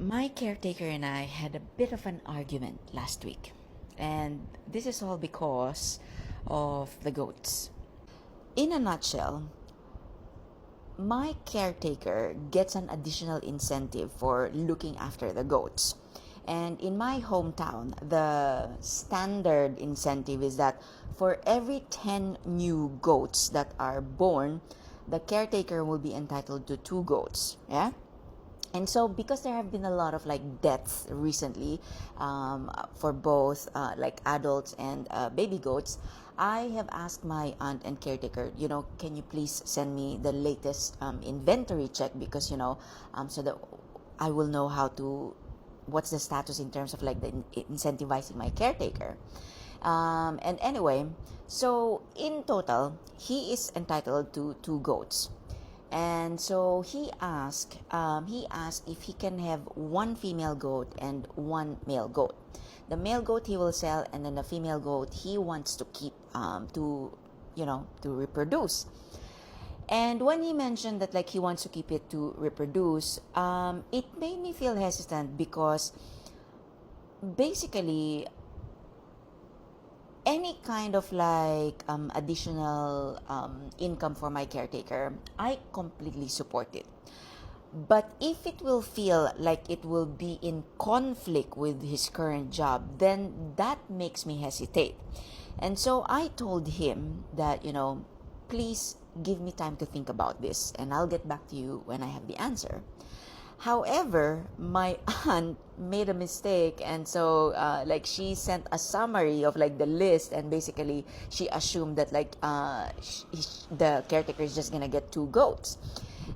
My caretaker and I had a bit of an argument last week, and this is all because of the goats. In a nutshell, my caretaker gets an additional incentive for looking after the goats. And in my hometown, the standard incentive is that for every 10 new goats that are born, the caretaker will be entitled to 2 goats. Yeah? And so, because there have been a lot of deaths recently, for both adults and baby goats, I have asked my aunt and caretaker, can you please send me the latest inventory check, because so that I will know what's the status in terms of incentivizing my caretaker. And anyway, so in total, he is entitled to 2 goats. And so he asked if he can have 1 female goat and 1 male goat. The male goat he will sell, and then the female goat he wants to keep to reproduce. And when he mentioned that he wants to keep it to reproduce, it made me feel hesitant, because basically any kind of additional income for my caretaker, I completely support it. But if it will feel like it will be in conflict with his current job, then that makes me hesitate. And so I told him that, please give me time to think about this, and I'll get back to you when I have the answer. However, my aunt made a mistake, and so she sent a summary of the list, and basically she assumed that the caretaker is just gonna get 2 goats.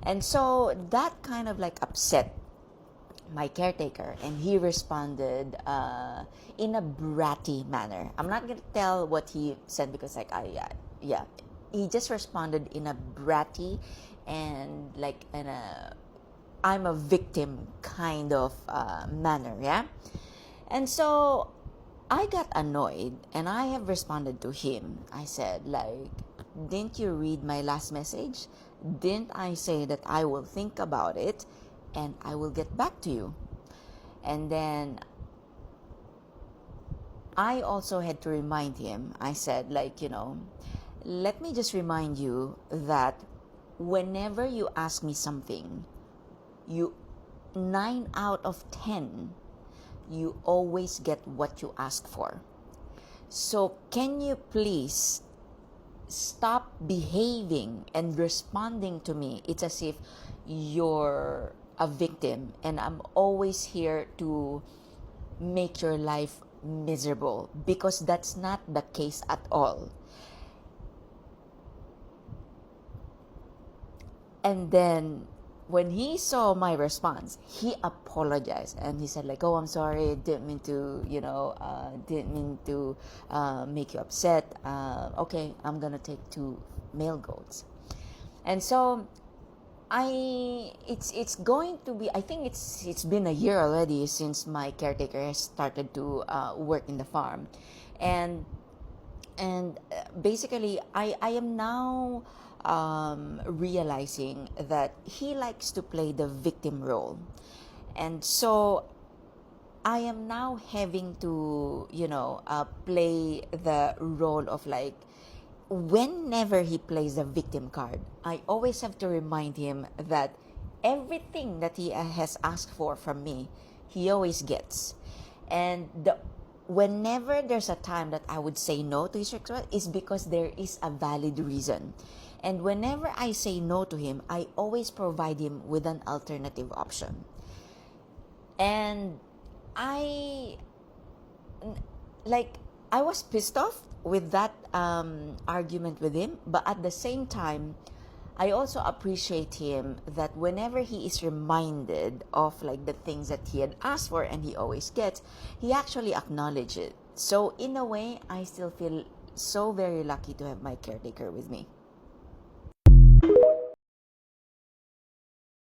And so that kind of upset my caretaker, and he responded in a bratty manner. I'm not gonna tell what he said, because he just responded in a bratty and in a I'm a victim kind of manner, yeah? And so I got annoyed, and I have responded to him. I said, didn't you read my last message? Didn't I say that I will think about it and I will get back to you? And then I also had to remind him. I said, let me just remind you that whenever you ask me something, 9 out of 10, you always get what you ask for. So can you please stop behaving and responding to me? It's as if you're a victim, and I'm always here to make your life miserable, because that's not the case at all. And then when he saw my response, he apologized, and he said oh, I'm sorry, didn't mean to make you upset. Okay, I'm gonna take 2 male goats. And so it's going to be, I think it's been a year already since my caretaker has started to work in the farm, and basically I am now realizing that he likes to play the victim role. And so I am now having to play the role of whenever he plays the victim card, I always have to remind him that everything that he has asked for from me, he always gets. And whenever there's a time that I would say no to his request, is because there is a valid reason. And whenever I say no to him, I always provide him with an alternative option. And I was pissed off with that argument with him, but at the same time, I also appreciate him that whenever he is reminded of the things that he had asked for and he always gets, he actually acknowledges it. So in a way, I still feel so very lucky to have my caretaker with me.